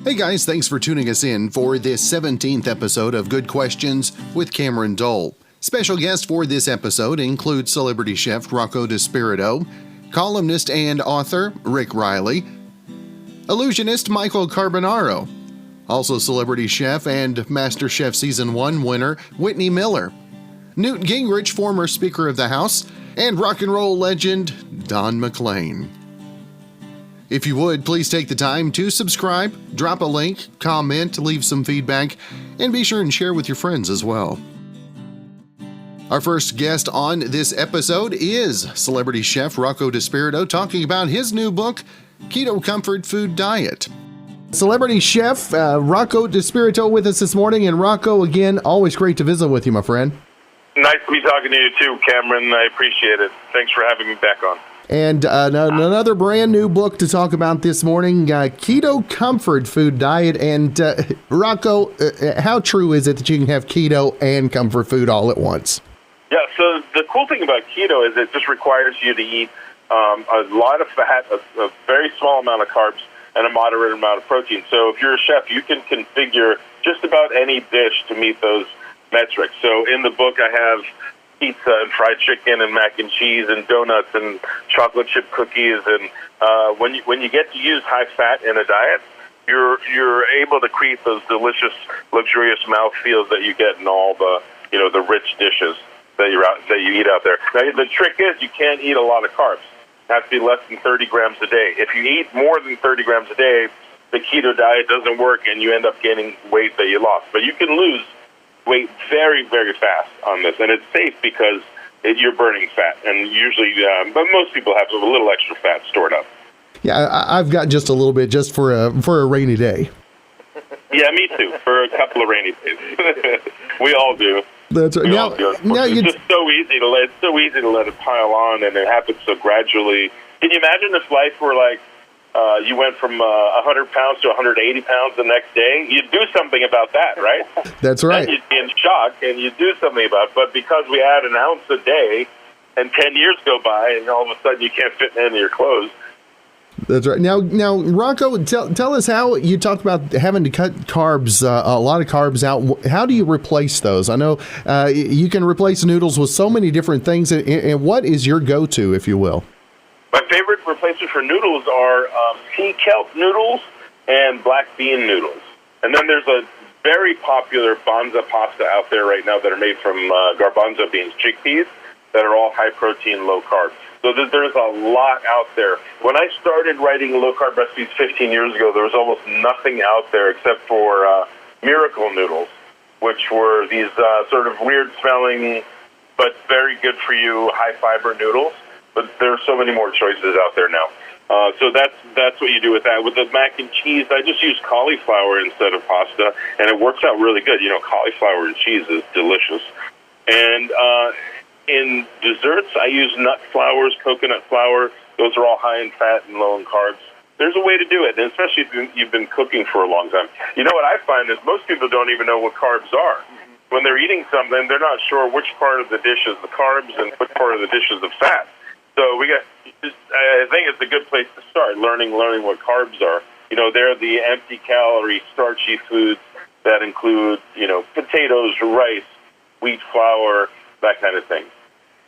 Hey guys, thanks for tuning us in for this 17th episode of Good Questions with Cameron Dole. Special guest for this episode includes celebrity chef Rocco Dispirito, columnist and author Rick Reilly, illusionist Michael Carbonaro, also celebrity chef and MasterChef Season 1 winner Whitney Miller, Newt Gingrich, former Speaker of the House, and rock and roll legend Don McLean. If you would, please take the time to subscribe, drop a link, comment, leave some feedback, and be sure and share with your friends as well. Our first guest on this episode is celebrity chef Rocco Dispirito talking about his new book, Keto Comfort Food Diet. Celebrity chef Rocco Dispirito with us this morning. And Rocco, again, always great to visit with you, my friend. Nice to be talking to you too, Cameron. I appreciate it. Thanks for having me back on. And another brand new book to talk about this morning, Keto Comfort Food Diet. And Rocco, how true is it that you can have keto and comfort food all at once? Yeah, so the cool thing about keto is it just requires you to eat a lot of fat, a very small amount of carbs, and a moderate amount of protein. So if you're a chef, you can configure just about any dish to meet those metrics. So in the book, I have pizza and fried chicken and mac and cheese and donuts and chocolate chip cookies. And when you get to use high fat in a diet, you're able to create those delicious, luxurious mouthfeels that you get in all the rich dishes that you eat out there. Now, the trick is you can't eat a lot of carbs. It has to be less than 30 grams a day. If you eat more than 30 grams a day, the keto diet doesn't work and you end up gaining weight that you lost. But you can lose weight very, very fast on this, and it's safe because you're burning fat, and usually, but most people have a little extra fat stored up. Yeah, I've got just a little bit just for a rainy day. Yeah, me too. For a couple of rainy days, we all do. That's right. Now it's just so easy to let it pile on, and it happens so gradually. Can you imagine if life were like you went from 100 pounds to 180 pounds the next day? You'd do something about that, right? That's right. Then you'd be in shock, and you'd do something about it. But because we add an ounce a day, and 10 years go by, and all of a sudden you can't fit in any of your clothes. That's right. Now, Rocco, tell us how you talk about having to cut carbs, a lot of carbs out. How do you replace those? I know you can replace noodles with so many different things. And what is your go-to, if you will? My favorite replacements for noodles are sea kelp noodles and black bean noodles. And then there's a very popular banza pasta out there right now that are made from garbanzo beans, chickpeas, that are all high protein, low carb. So there's a lot out there. When I started writing low-carb recipes 15 years ago, there was almost nothing out there except for miracle noodles, which were these sort of weird-smelling but very good-for-you high-fiber noodles. But there are so many more choices out there now. So that's what you do with that. With the mac and cheese, I just use cauliflower instead of pasta, and it works out really good. Cauliflower and cheese is delicious. And in desserts, I use nut flours, coconut flour. Those are all high in fat and low in carbs. There's a way to do it, and especially if you've been cooking for a long time. You know what I find is most people don't even know what carbs are. When they're eating something, they're not sure which part of the dish is the carbs and which part of the dish is the fat. So I think it's a good place to start, learning what carbs are. They're the empty-calorie, starchy foods that include, potatoes, rice, wheat flour, that kind of thing.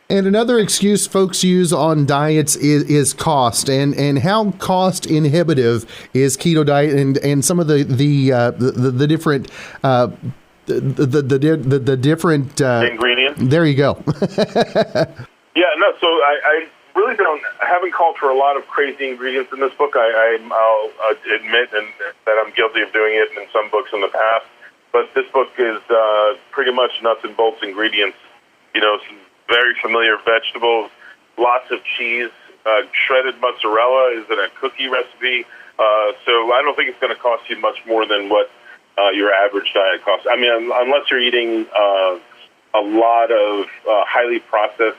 And another excuse folks use on diets is cost, and how cost inhibitive is keto diet, and some of the different the different ingredients. There you go. Yeah, no. So I really haven't called for a lot of crazy ingredients in this book. I'll admit that I'm guilty of doing it in some books in the past, but this book is pretty much nuts and bolts ingredients. Some very familiar vegetables, lots of cheese, shredded mozzarella is in a cookie recipe. So I don't think it's going to cost you much more than what your average diet costs. I mean, unless you're eating a lot of highly processed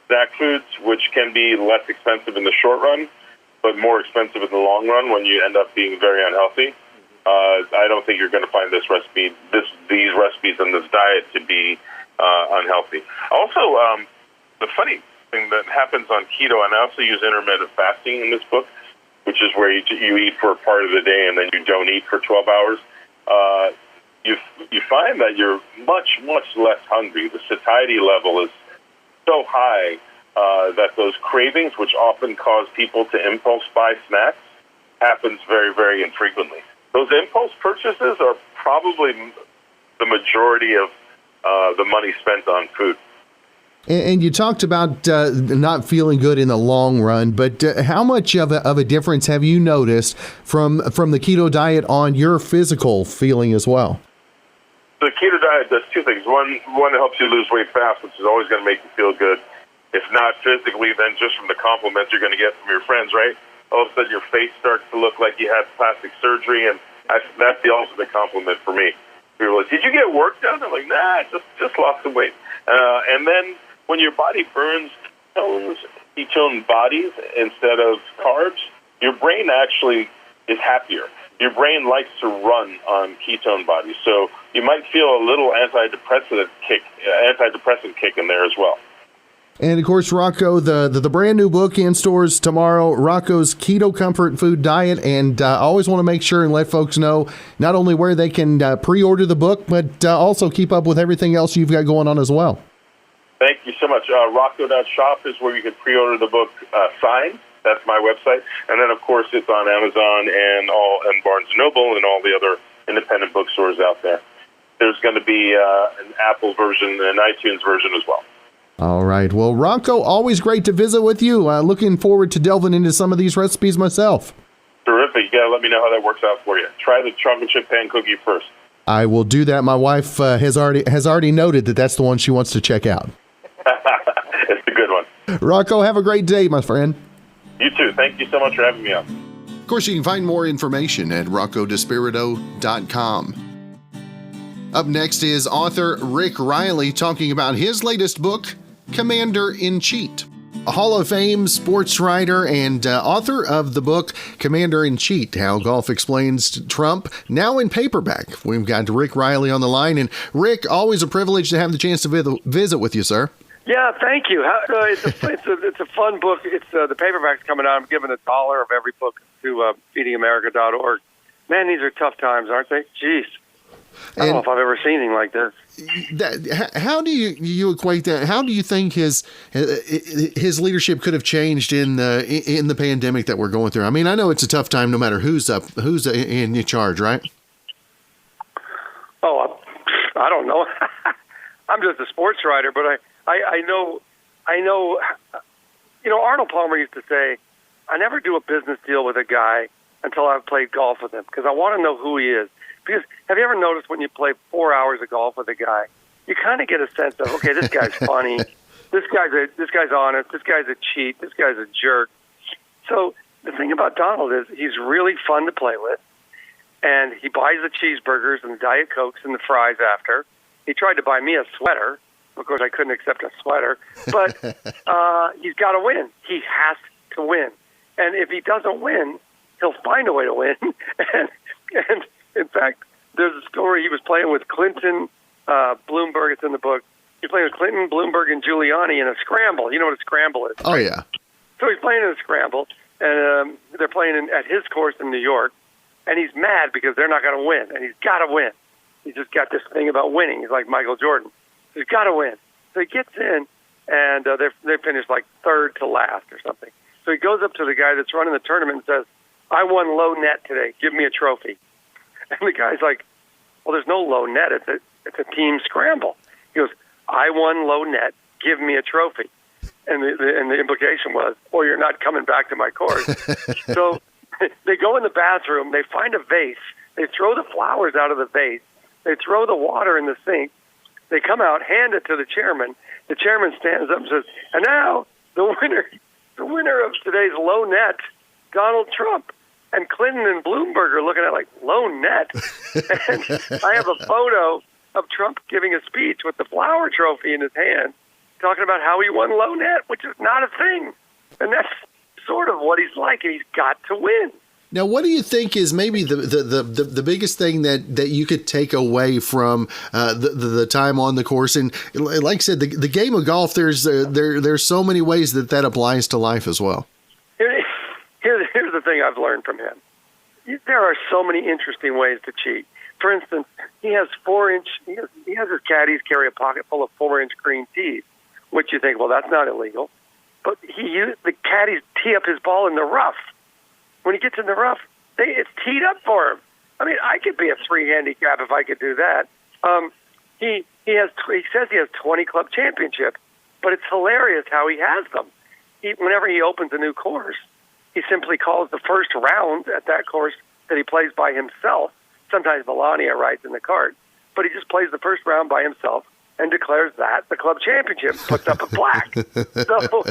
snack foods, which can be less expensive in the short run, but more expensive in the long run when you end up being very unhealthy. I don't think you're going to find these recipes in this diet to be unhealthy. Also, the funny thing that happens on keto, and I also use intermittent fasting in this book, which is where you eat for a part of the day and then you don't eat for 12 hours, you find that you're much, much less hungry. The satiety level is so high that those cravings, which often cause people to impulse buy snacks, happens very, very infrequently. Those impulse purchases are probably the majority of the money spent on food. And you talked about not feeling good in the long run, but how much of a difference have you noticed from the keto diet on your physical feeling as well? The keto diet does two things. One, it helps you lose weight fast, which is always going to make you feel good. If not physically, then just from the compliments you're going to get from your friends, right? All of a sudden your face starts to look like you had plastic surgery, and that's the ultimate compliment for me. People are like, did you get work done? I'm like, nah, just lost some weight. And then when your body burns ketone bodies instead of carbs, your brain actually is happier. Your brain likes to run on ketone bodies, so you might feel a little antidepressant kick in there as well. And of course, Rocco, the brand new book in stores tomorrow, Rocco's Keto Comfort Food Diet. And I always want to make sure and let folks know not only where they can pre-order the book, but also keep up with everything else you've got going on as well. Thank you so much. Rocco.shop is where you can pre-order the book signed. That's my website. And then, of course, it's on Amazon and Barnes & Noble and all the other independent bookstores out there. There's going to be an Apple version and an iTunes version as well. All right. Well, Rocco, always great to visit with you. Looking forward to delving into some of these recipes myself. Terrific. You got to let me know how that works out for you. Try the chocolate chip pan cookie first. I will do that. My wife has already noted that that's the one she wants to check out. It's a good one. Rocco, have a great day, my friend. You too. Thank you so much for having me on. Of course, you can find more information at roccodispirito.com. Up next is author Rick Reilly talking about his latest book, Commander-in-Cheat. A Hall of Fame sports writer and author of the book Commander-in-Cheat, How Golf Explains Trump, now in paperback. We've got Rick Reilly on the line. And Rick, always a privilege to have the chance to visit with you, sir. Yeah, thank you. It's a fun book. It's the paperback's coming out. I'm giving $1 of every book to feedingamerica.org. Man, these are tough times, aren't they? Jeez. I don't know if I've ever seen anything like this. How do you equate that? How do you think his leadership could have changed in the pandemic that we're going through? I mean, I know it's a tough time no matter who's in charge, right? Oh, I don't know. I'm just a sports writer, but I know. You know, Arnold Palmer used to say, "I never do a business deal with a guy until I've played golf with him because I want to know who he is." Because have you ever noticed when you play 4 hours of golf with a guy, you kind of get a sense of, okay, this guy's funny, this guy's honest, this guy's a cheat, this guy's a jerk. So the thing about Donald is he's really fun to play with, and he buys the cheeseburgers and the Diet Cokes and the fries after. He tried to buy me a sweater. Of course, I couldn't accept a sweater, but he's got to win. He has to win, and if he doesn't win, he'll find a way to win. and in fact, there's a story. He was playing with Clinton, Bloomberg. It's in the book. He's playing with Clinton, Bloomberg, and Giuliani in a scramble. You know what a scramble is? Oh, yeah. So he's playing in a scramble, and they're playing at his course in New York, and he's mad because they're not going to win, and he's got to win. He's just got this thing about winning. He's like Michael Jordan. He's got to win. So he gets in, and they finished like third to last or something. So he goes up to the guy that's running the tournament and says, "I won low net today. Give me a trophy." And the guy's like, "Well, there's no low net. It's a team scramble." He goes, "I won low net. Give me a trophy." And the implication was, "Or you're not coming back to my course." So they go in the bathroom. They find a vase. They throw the flowers out of the vase. They throw the water in the sink. They come out, hand it to the chairman. The chairman stands up and says, "And now the winner of today's low net, Donald Trump." And Clinton and Bloomberg are looking at it like, low net? And I have a photo of Trump giving a speech with the flower trophy in his hand, talking about how he won low net, which is not a thing. And that's sort of what he's like, and he's got to win. Now, what do you think is maybe the biggest thing that you could take away from the time on the course? And like I said, the game of golf, there's so many ways that applies to life as well. Here's the thing I've learned from him. There are so many interesting ways to cheat. For instance, he has he has his caddies carry a pocket full of 4-inch green teas, which you think, well, that's not illegal. But the caddies tee up his ball in the rough. When he gets in the rough, it's teed up for him. I mean, I could be a 3 handicap if I could do that. He says he has 20 club championships, but it's hilarious how he has them. Whenever he opens a new course, he simply calls the first round at that course that he plays by himself. Sometimes Melania rides in the cart, but he just plays the first round by himself and declares that the club championship, puts up a plaque. So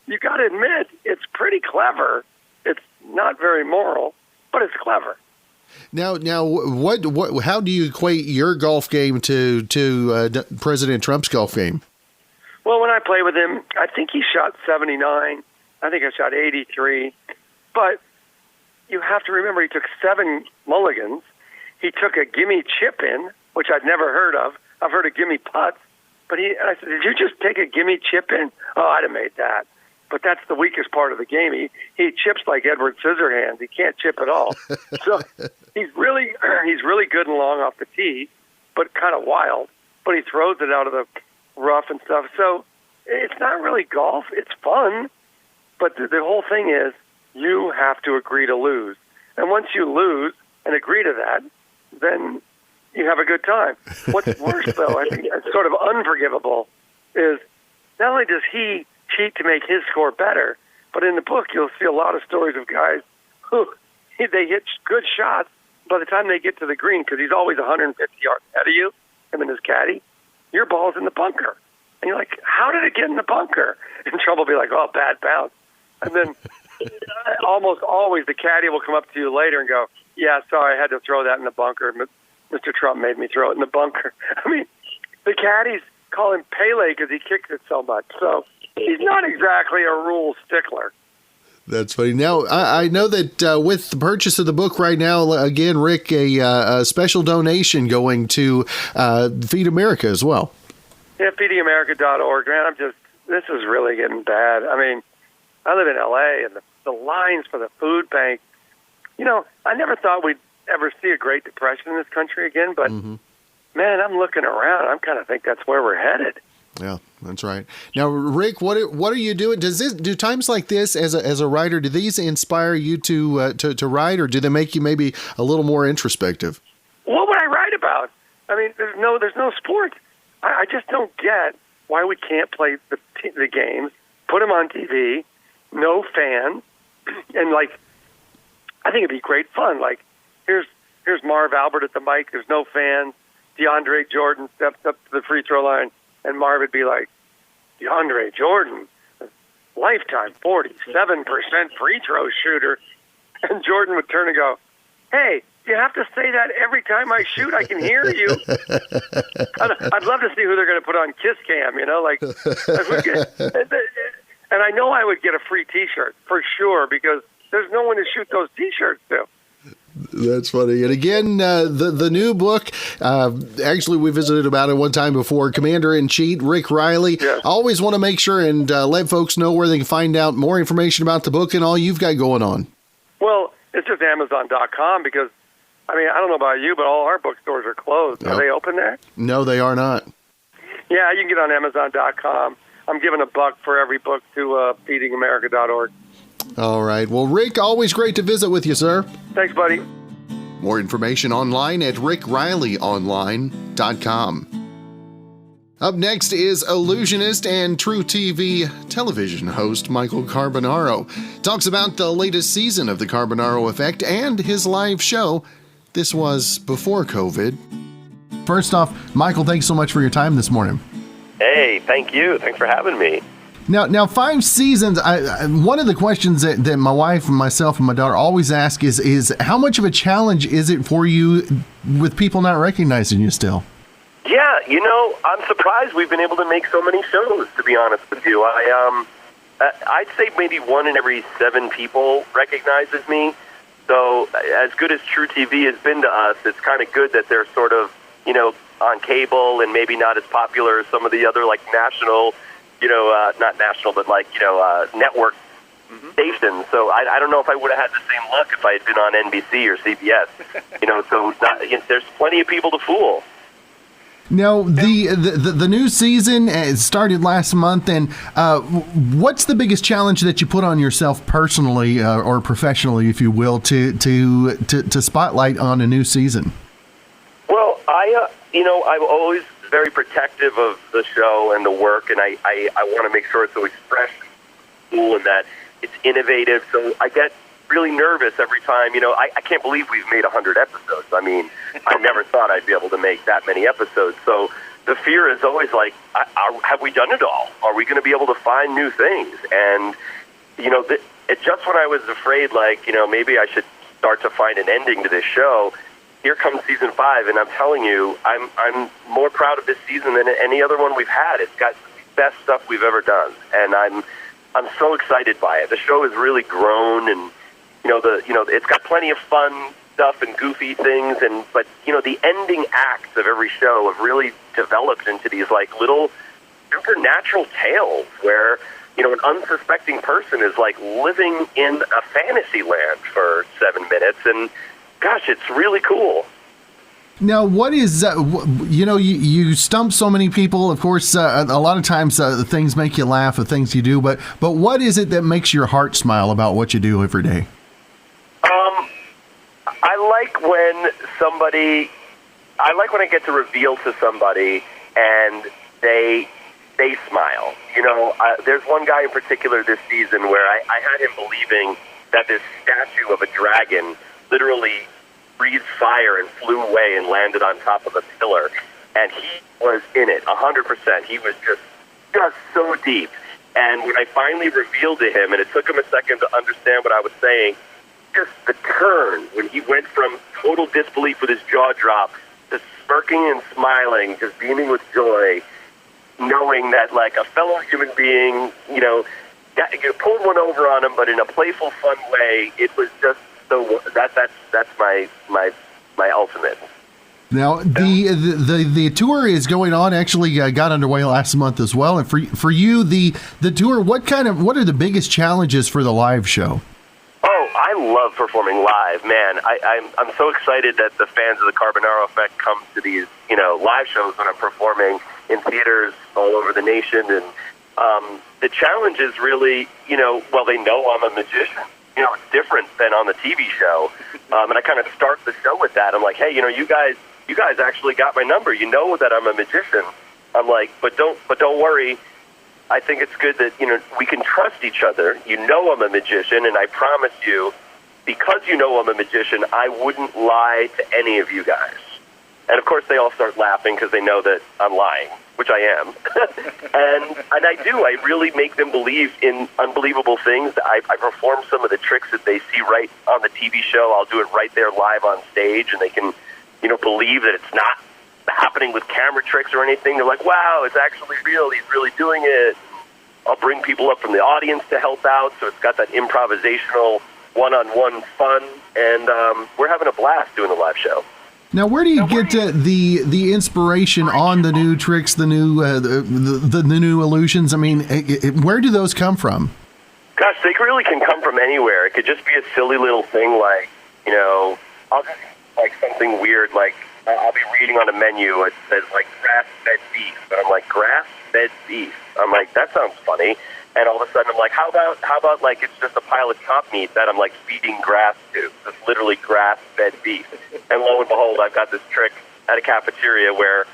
you got to admit, it's pretty clever. It's not very moral, but it's clever. Now, what? How do you equate your golf game to President Trump's golf game? Well, when I play with him, I think he shot 79. I think I shot 83. But you have to remember, he took 7 mulligans. He took a gimme chip in, which I'd never heard of. I've heard of gimme putts. But and I said, did you just take a gimme chip in? Oh, I'd have made that. But that's the weakest part of the game. He chips like Edward Scissorhands. He can't chip at all. So he's really good and long off the tee, but kind of wild. But he throws it out of the rough and stuff. So it's not really golf. It's fun. But the whole thing is you have to agree to lose. And once you lose and agree to that, then you have a good time. What's worse, though, I think it's sort of unforgivable, is not only does he cheat to make his score better, but in the book you'll see a lot of stories of guys who they hit good shots. By the time they get to the green, because he's always 150 yards ahead of you, him and his caddy, your ball's in the bunker. And you're like, how did it get in the bunker? And Trump will be like, oh, bad bounce. And then almost always the caddy will come up to you later and go, yeah, sorry, I had to throw that in the bunker. Mr. Trump made me throw it in the bunker. I mean, the caddies call him Pele because he kicks it so much. So he's not exactly a rule stickler. That's funny. Now, I know that with the purchase of the book right now, again, Rick, a special donation going to Feed America as well. Yeah, feedingamerica.org. Man, this is really getting bad. I mean, I live in L.A., and the lines for the food bank, I never thought we'd ever see a Great Depression in this country again, but man, I'm looking around. I kind of think that's where we're headed. Yeah, that's right. Now, Rick, what are you doing? Do times like this as a writer, do these inspire you to write, or do they make you maybe a little more introspective? What would I write about? I mean, there's no sport. I just don't get why we can't play the games, put them on TV, no fans, and I think it'd be great fun. Like, here's Marv Albert at the mic. There's no fans. DeAndre Jordan steps up to the free throw line, and Marv would be like, DeAndre Jordan, lifetime 47% free throw shooter. And Jordan would turn and go, hey, you have to say that every time I shoot. I can hear you. I'd love to see who they're going to put on Kiss Cam, and I know I would get a free T-shirt for sure, because there's no one to shoot those T-shirts to. That's funny. And again, the new book, actually we visited about it one time before, Commander-in-Chief, Rick Reilly. Yes. I always want to make sure and let folks know where they can find out more information about the book and all you've got going on. Well, it's just Amazon.com, because, I don't know about you, but all our bookstores are closed. Are they open there? No, they are not. Yeah, you can get on Amazon.com. I'm giving $1 for every book to feedingamerica.org. All right. Well, Rick, always great to visit with you, sir. Thanks, buddy. More information online at rickreillyonline.com. Up next is illusionist and TruTV television host Michael Carbonaro. Talks about the latest season of the Carbonaro Effect and his live show. This was before COVID. First off, Michael, thanks so much for your time this morning. Hey, thank you. Thanks for having me. Now, 5 seasons. One of the questions that my wife and myself and my daughter always ask is how much of a challenge is it for you with people not recognizing you still? Yeah, I'm surprised we've been able to make so many shows, to be honest with you. I'd say maybe 1 in every 7 people recognizes me. So as good as TruTV has been to us, it's kind of good that they're sort of, on cable and maybe not as popular as some of the other national, not national, but network stations. So I don't know if I would have had the same luck if I had been on NBC or CBS. There's plenty of people to fool. Now, the new season started last month, and what's the biggest challenge that you put on yourself personally or professionally, if you will, to spotlight on a new season? Well, I'm always very protective of the show and the work, and I want to make sure it's always fresh and cool and that it's innovative. So I get really nervous every time. I can't believe we've made 100 episodes. I mean, I never thought I'd be able to make that many episodes. So the fear is always like, have we done it all? Are we going to be able to find new things? And, just when I was afraid, maybe I should start to find an ending to this show, here comes season 5, and I'm telling you, I'm more proud of this season than any other one we've had. It's got the best stuff we've ever done, and I'm so excited by it. The show has really grown, and it's got plenty of fun stuff and goofy things, but the ending acts of every show have really developed into these little supernatural tales where an unsuspecting person is living in a fantasy land for 7 minutes, and gosh, it's really cool. Now, what is, you stump so many people. Of course, a lot of times things make you laugh, the things you do, but what is it that makes your heart smile about what you do every day? I like when I get to reveal to somebody and they smile. There's one guy in particular this season where I had him believing that this statue of a dragon literally breathed fire and flew away and landed on top of a pillar. And he was in it, 100%. He was just so deep. And when I finally revealed to him, and it took him a second to understand what I was saying, just the turn when he went from total disbelief with his jaw drop to smirking and smiling, just beaming with joy, knowing that a fellow human being, you pulled one over on him, but in a playful, fun way. It was just so that's my ultimate. Now the tour is going on. Actually, got underway last month as well. And for you, the tour, what are the biggest challenges for the live show? Oh, I love performing live, man. I'm so excited that the fans of the Carbonaro Effect come to these live shows when I'm performing in theaters all over the nation. And the challenge is really they know I'm a magician. It's different than on the TV show. And I kind of start the show with that. I'm like, hey, you guys actually got my number. You know that I'm a magician. I'm like, but don't worry. I think it's good that, we can trust each other. I'm a magician, and I promise you, because I'm a magician, I wouldn't lie to any of you guys. And of course, they all start laughing because they know that I'm lying, which I am. and I do. I really make them believe in unbelievable things. I perform some of the tricks that they see right on the TV show. I'll do it right there live on stage, and they can, believe that it's not happening with camera tricks or anything. They're like, wow, it's actually real. He's really doing it. I'll bring people up from the audience to help out, so it's got that improvisational one-on-one fun, and we're having a blast doing the live show. Now, where do you get the inspiration on the new tricks, the new illusions? I mean, where do those come from? Gosh, they really can come from anywhere. It could just be a silly little thing I'll just something weird, I'll be reading on a menu, it says grass-fed beef, and I'm like, grass-fed beef? I'm like, that sounds funny. And all of a sudden I'm like, how about it's just a pile of chop meat that I'm feeding grass to? It's literally grass-fed beef. And lo and behold, I've got this trick at a cafeteria where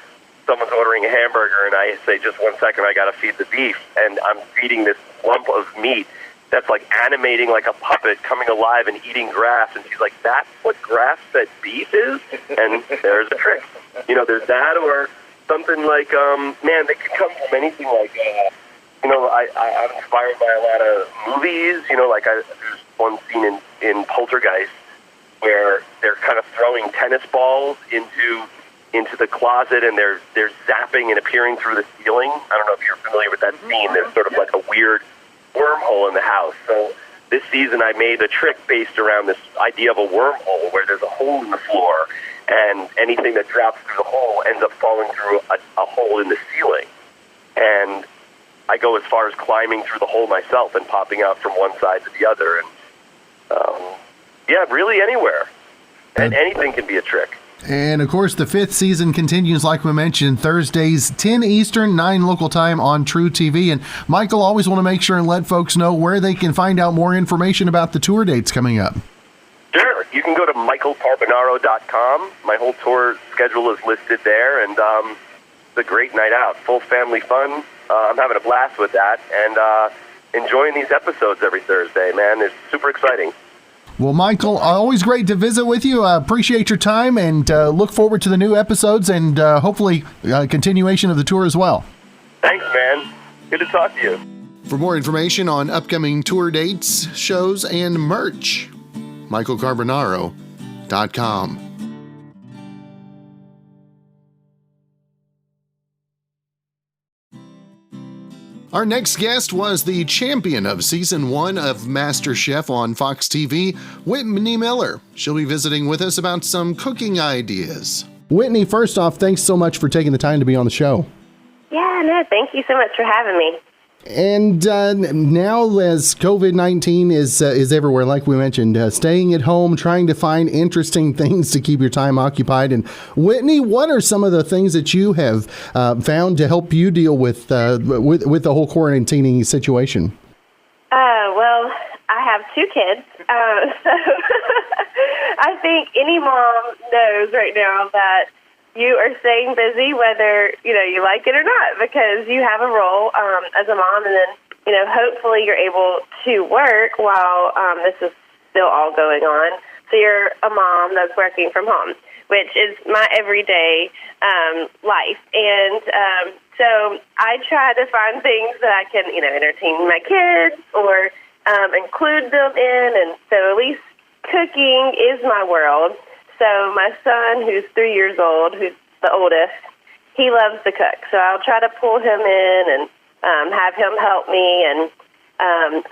someone's ordering a hamburger and I say, just 1 second, I got to feed the beef. And I'm feeding this lump of meat that's animating like a puppet coming alive and eating grass. And she's like, that's what grass-fed beef is? And there's a trick. There's that, or something like, man, they can come from anything I'm inspired by a lot of movies. There's one scene in Poltergeist where they're kind of throwing tennis balls into the closet, and they're zapping and appearing through the ceiling. I don't know if you're familiar with that scene. There's sort of a weird wormhole in the house. So this season I made a trick based around this idea of a wormhole where there's a hole in the floor, and anything that drops through the hole ends up falling through a hole in the ceiling. And I go as far as climbing through the hole myself and popping out from one side to the other. And yeah, really anywhere. And anything can be a trick. And, of course, the 5th season continues, like we mentioned, Thursdays, 10 Eastern, 9 local time on TruTV. And, Michael, always want to make sure and let folks know where they can find out more information about the tour dates coming up. Sure. You can go to michaelcarbonaro.com. My whole tour schedule is listed there, and it's a great night out. Full family fun. I'm having a blast with that, and enjoying these episodes every Thursday, man. It's super exciting. Well, Michael, always great to visit with you. I appreciate your time and look forward to the new episodes and hopefully a continuation of the tour as well. Thanks, man. Good to talk to you. For more information on upcoming tour dates, shows, and merch, michaelcarbonaro.com. Our next guest was the champion of Season 1 of MasterChef on Fox TV, Whitney Miller. She'll be visiting with us about some cooking ideas. Whitney, first off, thanks so much for taking the time to be on the show. Yeah, no, thank you so much for having me. And now as COVID-19 is everywhere, like we mentioned, staying at home, trying to find interesting things to keep your time occupied. And Whitney, what are some of the things that you have found to help you deal with the whole quarantining situation? Well, I have 2 kids, so I think any mom knows right now that you are staying busy whether, you like it or not, because you have a role as a mom, and then, hopefully you're able to work while this is still all going on. So you're a mom that's working from home, which is my everyday life. And so I try to find things that I can, entertain my kids or include them in. And so at least cooking is my world. So my son, who's 3 years old, who's the oldest, he loves to cook. So I'll try to pull him in and have him help me. And,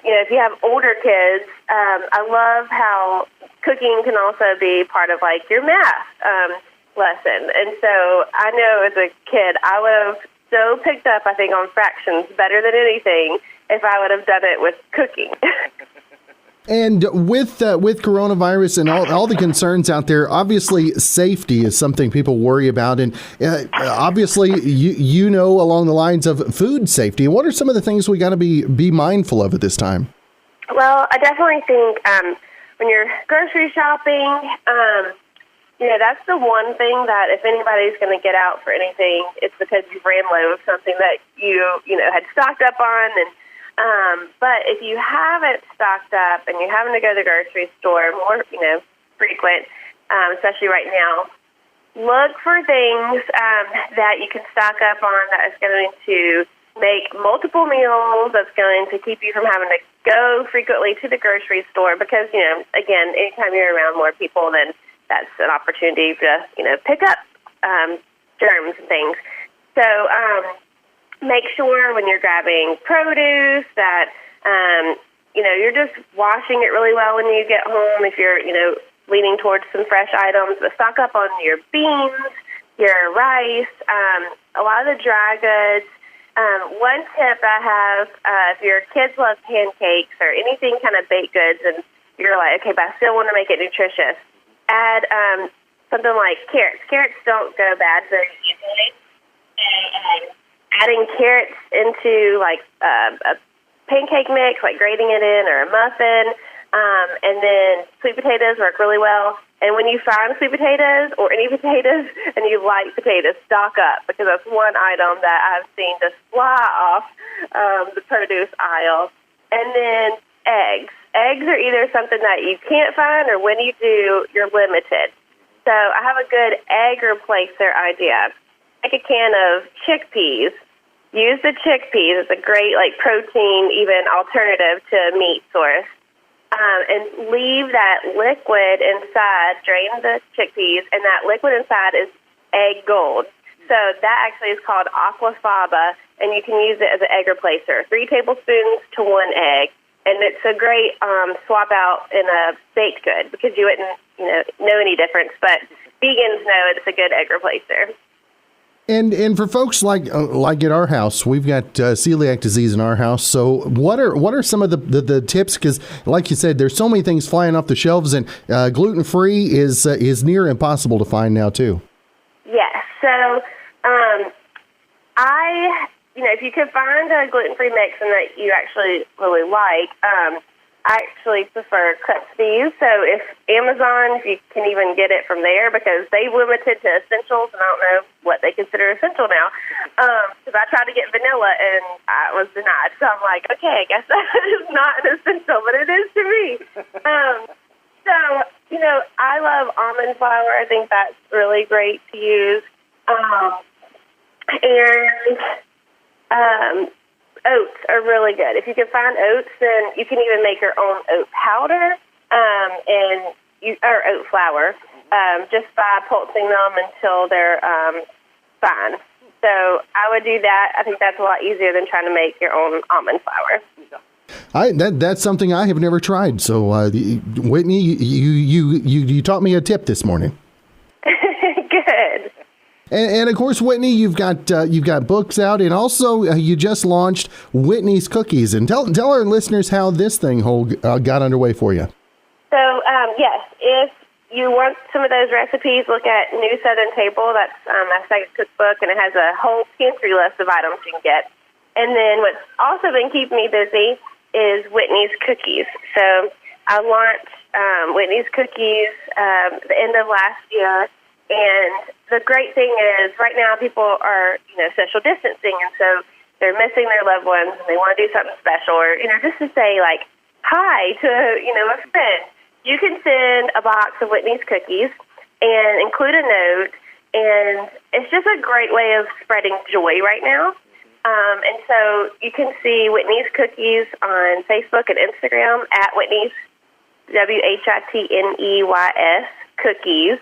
if you have older kids, I love how cooking can also be part of, like, your math lesson. And so I know as a kid, I would have so picked up, I think, on fractions better than anything if I would have done it with cooking. And with coronavirus and all the concerns out there, obviously safety is something people worry about. And obviously, you know, along the lines of food safety, what are some of the things we got to be mindful of at this time? Well, I definitely think when you're grocery shopping, that's the one thing that if anybody's going to get out for anything, it's because you've ran low of something that you had stocked up on. And but if you haven't stocked up and you're having to go to the grocery store more, frequent, especially right now, look for things that you can stock up on that is going to make multiple meals, that's going to keep you from having to go frequently to the grocery store because, again, anytime you're around more people, then that's an opportunity to, pick up germs and things. So, make sure when you're grabbing produce that, you're just washing it really well when you get home. If you're, leaning towards some fresh items, but stock up on your beans, your rice, a lot of the dry goods. One tip I have, if your kids love pancakes or anything kind of baked goods and you're like, okay, but I still want to make it nutritious, add something like carrots. Carrots don't go bad very easily. Adding carrots into like a pancake mix, like grating it in, or a muffin, and then sweet potatoes work really well. And when you find sweet potatoes or any potatoes and you like potatoes, stock up because that's one item that I've seen just fly off the produce aisle. And then eggs. Eggs are either something that you can't find or when you do, you're limited. So I have a good egg replacer idea. Make a can of chickpeas. Use the chickpeas. It's a great protein, even alternative to meat source. And leave that liquid inside. Drain the chickpeas, and that liquid inside is egg gold. So that actually is called aquafaba, and you can use it as an egg replacer. 3 tablespoons to 1 egg. And it's a great swap out in a baked good because you wouldn't know any difference. But vegans know it's a good egg replacer. And for folks like at our house, we've got celiac disease in our house. So what are some of the tips? Because like you said, there's so many things flying off the shelves, and gluten free is near impossible to find now too. Yes. So if you could find a gluten free mix and that you actually really like, I actually prefer cuts to use. So if Amazon, if you can even get it from there, because they've limited to essentials, and I don't know what they consider essential now. Because I tried to get vanilla and I was denied. So I'm like, okay, I guess that is not an essential, but it is to me. I love almond flour. I think that's really great to use. Oats are really good. If you can find oats, then you can even make your own oat powder or oat flour just by pulsing them until they're fine. So I would do that. I think that's a lot easier than trying to make your own almond flour. That's something I have never tried. So Whitney, you taught me a tip this morning. Good. And of course, Whitney, you've got books out, and also you just launched Whitney's Cookies. And tell our listeners how this thing got underway for you. So yes, if you want some of those recipes, look at New Southern Table. That's my second cookbook, and it has a whole pantry list of items you can get. And then what's also been keeping me busy is Whitney's Cookies. So I launched Whitney's Cookies the end of last year. And the great thing is right now people are, social distancing, and so they're missing their loved ones and they want to do something special, or, just to say like hi to, a friend. You can send a box of Whitney's Cookies and include a note, and it's just a great way of spreading joy right now. And so you can see Whitney's Cookies on Facebook and Instagram at Whitney's, WHITNEYS Cookies.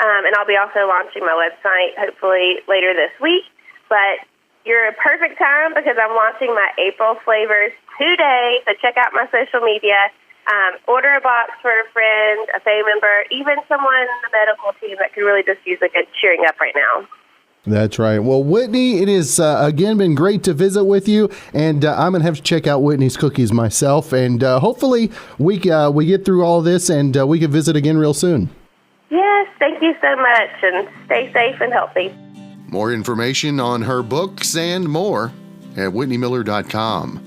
And I'll be also launching my website hopefully later this week. But you're a perfect time because I'm launching my April flavors today. So check out my social media. Order a box for a friend, a family member, even someone in the medical team that could really just use a good cheering up right now. That's right. Well, Whitney, it has again been great to visit with you, and I'm going to have to check out Whitney's Cookies myself. And hopefully we get through all this and we can visit again real soon. Yes, thank you so much, and stay safe and healthy. More information on her books and more at WhitneyMiller.com.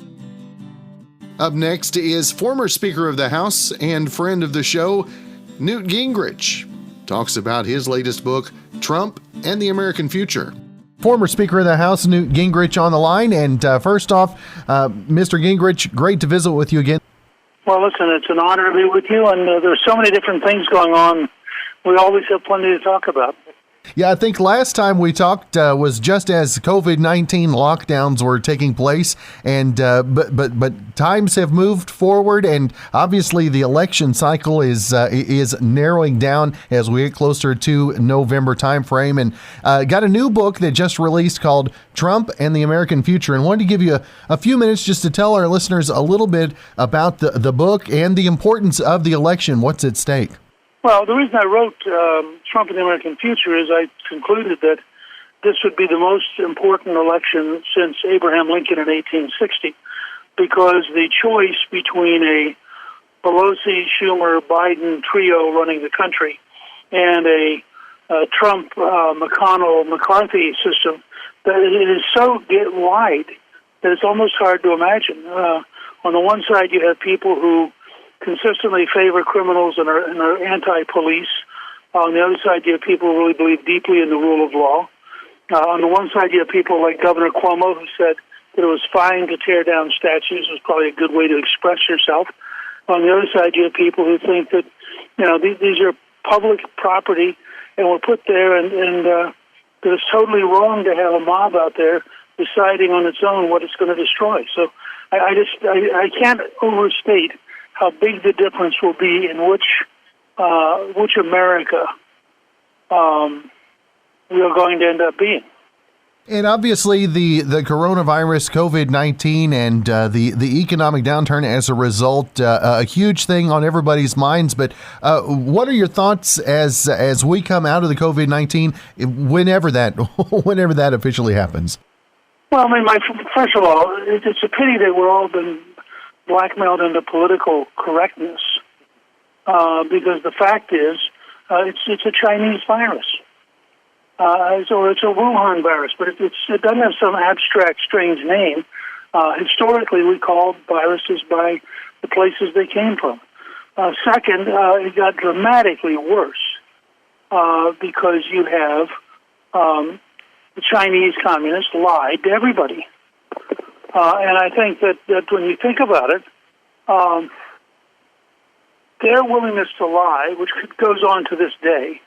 Up next is former Speaker of the House and friend of the show, Newt Gingrich. Talks about his latest book, Trump and the American Future. Former Speaker of the House, Newt Gingrich, on the line. And first off, Mr. Gingrich, great to visit with you again. Well, listen, it's an honor to be with you, and there's so many different things going on. We always have plenty to talk about. Yeah, I think last time we talked was just as COVID-19 lockdowns were taking place, and but times have moved forward, and obviously the election cycle is narrowing down as we get closer to November timeframe. And got a new book that just released called Trump and the American Future, and wanted to give you a few minutes just to tell our listeners a little bit about the book and the importance of the election. What's at stake? Well, the reason I wrote Trump and the American Future is I concluded that this would be the most important election since Abraham Lincoln in 1860, because the choice between a Pelosi, Schumer, Biden trio running the country and a Trump, McConnell, McCarthy system, that it is so wide that it's almost hard to imagine. On the one side, you have people who consistently favor criminals and are anti-police. On the other side, you have people who really believe deeply in the rule of law. On the one side, you have people like Governor Cuomo, who said that it was fine to tear down statues. It was probably a good way to express yourself. On the other side, you have people who think that, these are public property and were put there, and that it's totally wrong to have a mob out there deciding on its own what it's going to destroy. So I can't overstate how big the difference will be in which America we are going to end up being. And obviously, the coronavirus, COVID-19, and the economic downturn as a result, a huge thing on everybody's minds. But what are your thoughts as we come out of the COVID-19, whenever that officially happens? Well, I mean, first of all, it's a pity that we're all been blackmailed into political correctness, because the fact is, it's a Chinese virus. So it's a Wuhan virus, but it doesn't have some abstract, strange name. Historically, we called viruses by the places they came from. Second, it got dramatically worse because you have the Chinese communists lied to everybody. And I think that when you think about it, their willingness to lie, which goes on to this day,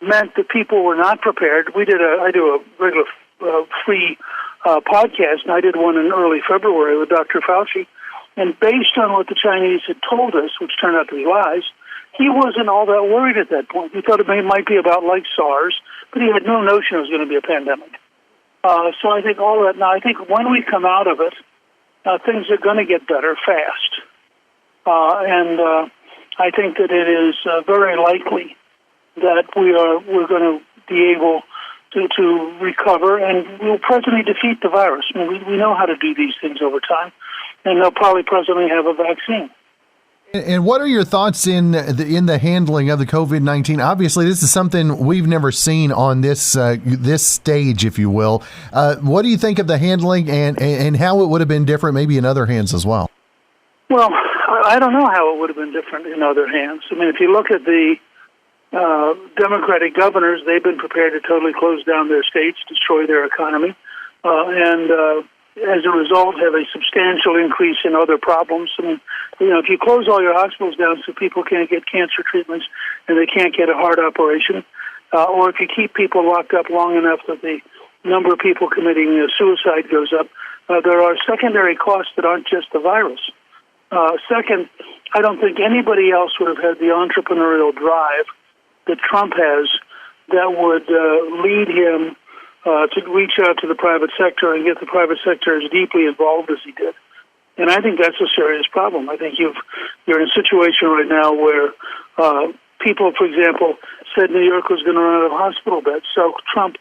meant that people were not prepared. I do a regular free podcast, and I did one in early February with Dr. Fauci. And based on what the Chinese had told us, which turned out to be lies, he wasn't all that worried at that point. He thought it might be about like SARS, but he had no notion it was going to be a pandemic. So I think all that. Now, I think when we come out of it, things are going to get better fast. And I think that it is very likely that we're going to be able to recover, and we'll presently defeat the virus. I mean, we know how to do these things over time, and they'll probably presently have a vaccine. And what are your thoughts in the handling of the COVID-19? Obviously, this is something we've never seen on this stage, if you will. What do you think of the handling, and how it would have been different maybe in other hands as well? Well, I don't know how it would have been different in other hands. I mean, if you look at the Democratic governors, they've been prepared to totally close down their states, destroy their economy, and as a result have a substantial increase in other problems. I mean, if you close all your hospitals down so people can't get cancer treatments and they can't get a heart operation, or if you keep people locked up long enough that the number of people committing suicide goes up, there are secondary costs that aren't just the virus. Second, I don't think anybody else would have had the entrepreneurial drive that Trump has that would lead him to reach out to the private sector and get the private sector as deeply involved as he did. And I think that's a serious problem. I think you're in a situation right now where people, for example, said New York was going to run out of hospital beds. So Trump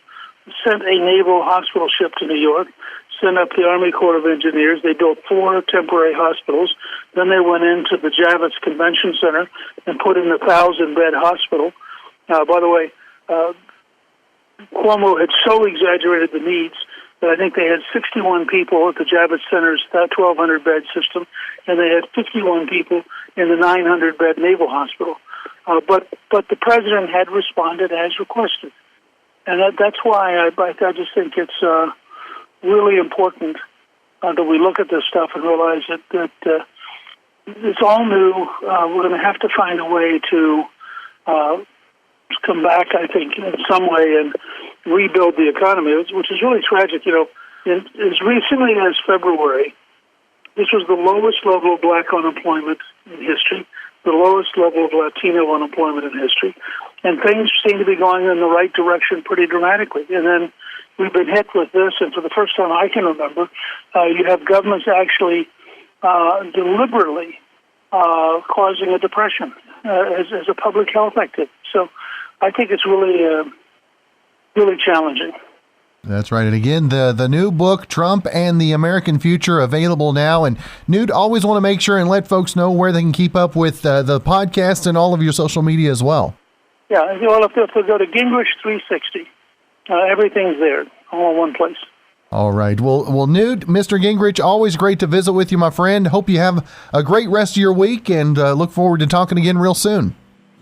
sent a naval hospital ship to New York, sent up the Army Corps of Engineers. They built 4 temporary hospitals. Then they went into the Javits Convention Center and put in a 1,000-bed hospital. By the way, Cuomo had so exaggerated the needs that I think they had 61 people at the Javits Center's 1,200-bed system, and they had 51 people in the 900-bed naval hospital. But the president had responded as requested. And that's why I just think it's really important that we look at this stuff and realize that it's all new. We're going to have to find a way to come back, I think, in some way and rebuild the economy, which is really tragic. As recently as February, this was the lowest level of black unemployment in history, the lowest level of Latino unemployment in history, and things seem to be going in the right direction pretty dramatically. And then we've been hit with this, and for the first time I can remember, you have governments actually deliberately causing a depression as a public health activity. So I think it's really, really challenging. That's right. And again, the new book, Trump and the American Future, available now. And Newt, always want to make sure and let folks know where they can keep up with the podcast and all of your social media as well. Yeah, well, if they go to Gingrich 360, everything's there, all in one place. All right. Well, Newt, Mr. Gingrich, always great to visit with you, my friend. Hope you have a great rest of your week, and look forward to talking again real soon.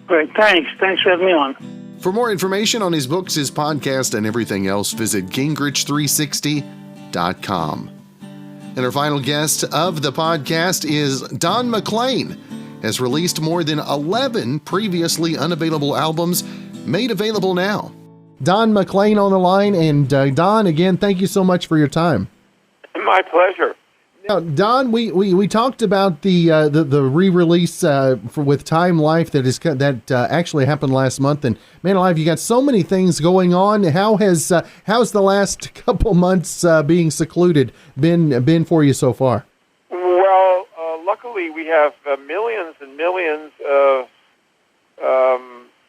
Great. Thanks for having me on. For more information on his books, his podcast, and everything else, visit Gingrich360.com. And our final guest of the podcast is Don McLean. Has released more than 11 previously unavailable albums, made available now. Don McLean on the line. And Don, again, thank you so much for your time. My pleasure. Now, Don, we talked about the re-release with Time Life that actually happened last month, and man alive, you got so many things going on. How's the last couple months being secluded been for you so far? Well, luckily we have millions and millions of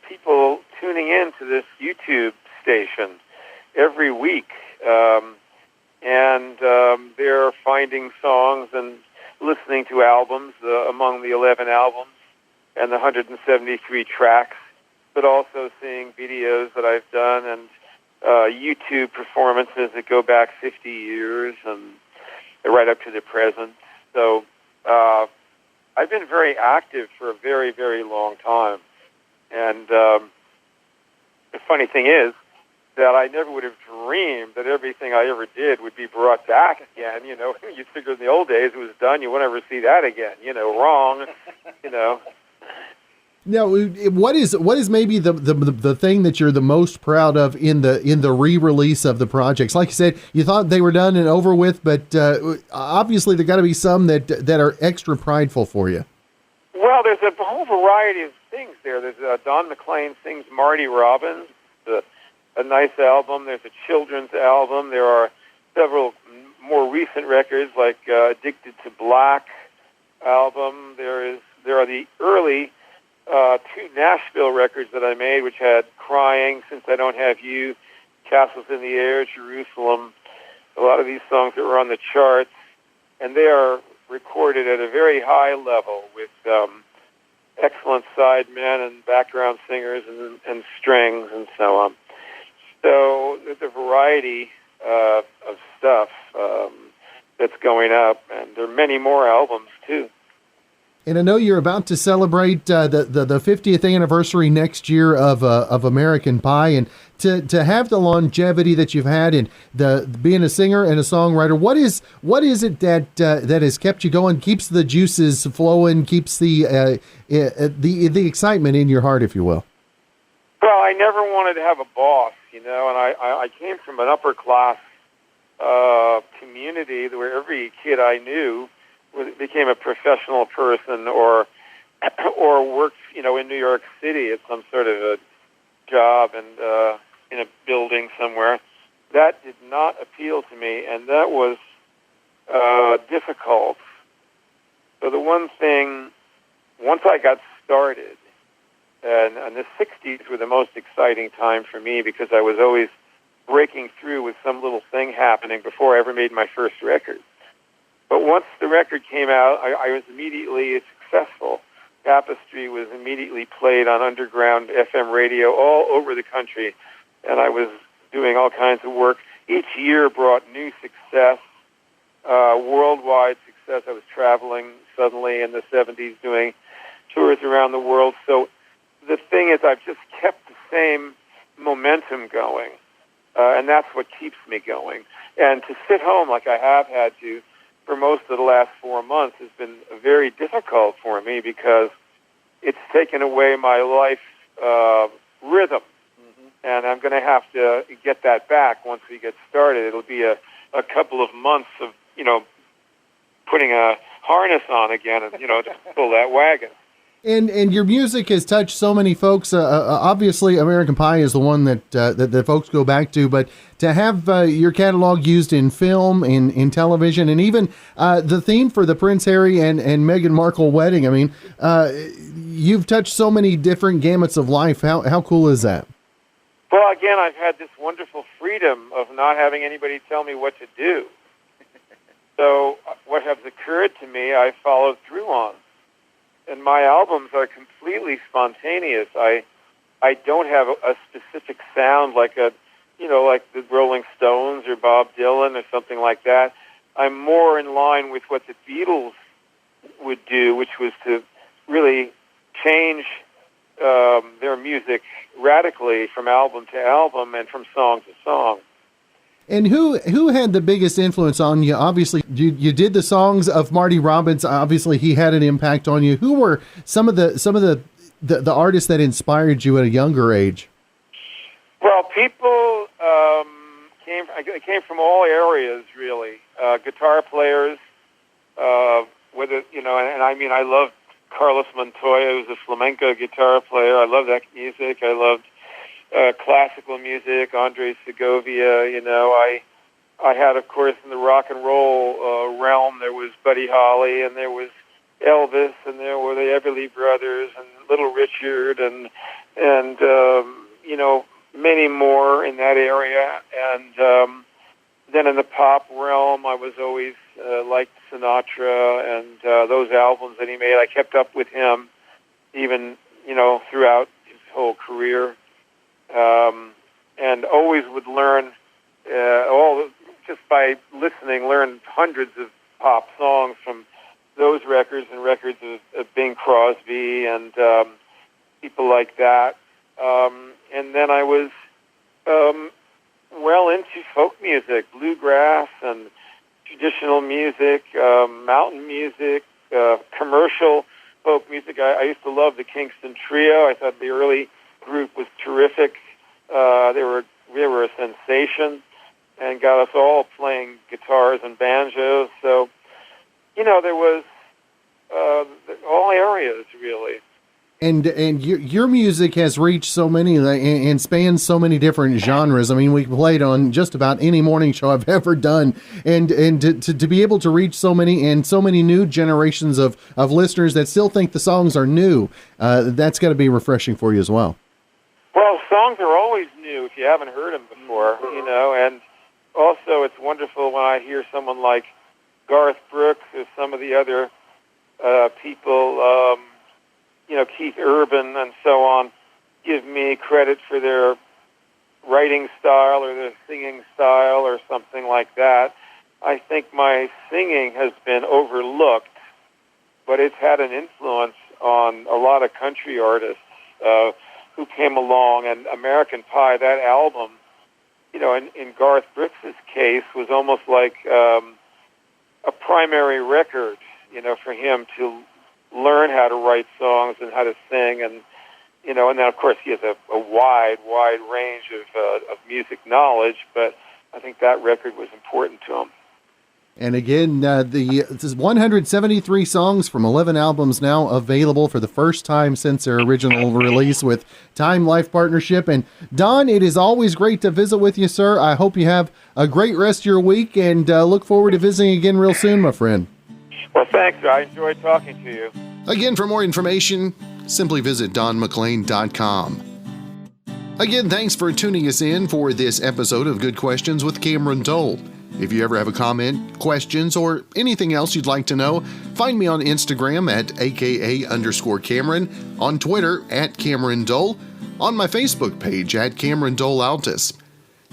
people tuning in to this YouTube station every week. And they're finding songs and listening to albums among the 11 albums and the 173 tracks, but also seeing videos that I've done and YouTube performances that go back 50 years and right up to the present. So I've been very active for a very, very long time. And the funny thing is, that I never would have dreamed that everything I ever did would be brought back again. You know, you figure in the old days it was done, you won't ever see that again. You know, wrong. You know. Now, what is maybe the thing that you're the most proud of in the re-release of the projects? Like you said, you thought they were done and over with, but obviously there got to be some that are extra prideful for you. Well, there's a whole variety of things there. There's Don McLean sings Marty Robbins. A nice album. There's a children's album. There are several more recent records like Addicted to Black album. There are the early two Nashville records that I made, which had Crying, Since I Don't Have You, Castles in the Air, Jerusalem. A lot of these songs that were on the charts, and they are recorded at a very high level with excellent sidemen and background singers and strings and so on. So there's a variety of stuff that's going up, and there are many more albums, too. And I know you're about to celebrate the 50th anniversary next year of American Pie, and to have the longevity that you've had in being a singer and a songwriter, what is it that has kept you going, keeps the juices flowing, keeps the excitement in your heart, if you will? Well, I never wanted to have a boss, you know, and I came from an upper class community where every kid I knew became a professional person or worked, you know, in New York City at some sort of a job and in a building somewhere. That did not appeal to me, and that was difficult. So the one thing, once I got started, and the 60s were the most exciting time for me because I was always breaking through with some little thing happening before I ever made my first record. But once the record came out, I was immediately successful. Tapestry was immediately played on underground FM radio all over the country, and I was doing all kinds of work. Each year brought new success, worldwide success. I was traveling suddenly in the 70s doing tours around the world. So the thing is, I've just kept the same momentum going, and that's what keeps me going. And to sit home like I have had to for most of the last 4 months has been very difficult for me because it's taken away my life rhythm, and I'm going to have to get that back once we get started. It'll be a couple of months of, you know, putting a harness on again and, you know, to pull that wagon. And your music has touched so many folks. Obviously, American Pie is the one that folks go back to. But to have your catalog used in film, in television, and even the theme for the Prince Harry and Meghan Markle wedding, I mean, you've touched so many different gamuts of life. How cool is that? Well, again, I've had this wonderful freedom of not having anybody tell me what to do. So what has occurred to me, I followed through on. And my albums are completely spontaneous. I don't have a specific sound like the Rolling Stones or Bob Dylan or something like that. I'm more in line with what the Beatles would do, which was to really change their music radically from album to album and from song to song. And who had the biggest influence on you? Obviously, you did the songs of Marty Robbins. Obviously, he had an impact on you. Who were some of the artists that inspired you at a younger age? Well, people came from all areas, really. Guitar players whether, and I mean, I loved Carlos Montoya, who's a flamenco guitar player. I love that music. I loved classical music, Andre Segovia. I had, of course, in the rock and roll realm, there was Buddy Holly, and there was Elvis, and there were the Everly Brothers, and Little Richard, and many more in that area. And then in the pop realm, I was always liked Sinatra and those albums that he made. I kept up with him, even throughout his whole career, and always would learn just by listening, learn hundreds of pop songs from those records and records of Bing Crosby and people like that. And then I was well into folk music, bluegrass and traditional music, mountain music, commercial folk music. I used to love the Kingston Trio. I thought the early group was terrific. They were a sensation and got us all playing guitars and banjos. So, there was all areas, really. And your music has reached so many and spans so many different genres. I mean, we played on just about any morning show I've ever done, and to be able to reach so many and so many new generations of listeners that still think the songs are new, that's got to be refreshing for you as well. Well, songs are always new if you haven't heard them before, and also it's wonderful when I hear someone like Garth Brooks or some of the other people, Keith Urban and so on, give me credit for their writing style or their singing style or something like that. I think my singing has been overlooked, but it's had an influence on a lot of country artists who came along. And American Pie, that album, in Garth Brooks' case, was almost like a primary record, for him to learn how to write songs and how to sing, and then of course he has a wide range of music knowledge, but I think that record was important to him. And again, this is 173 songs from 11 albums now available for the first time since their original release with Time Life Partnership. And Don, it is always great to visit with you, sir. I hope you have a great rest of your week, and look forward to visiting again real soon, my friend. Well, thanks. I enjoyed talking to you. Again, for more information, simply visit donmclean.com. Again, thanks for tuning us in for this episode of Good Questions with Cameron Dole. If you ever have a comment, questions, or anything else you'd like to know, find me on Instagram at aka_Cameron, on Twitter at Cameron Dole, on my Facebook page at Cameron Dole Altus.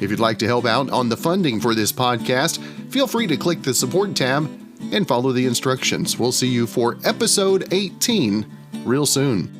If you'd like to help out on the funding for this podcast, feel free to click the support tab and follow the instructions. We'll see you for episode 18 real soon.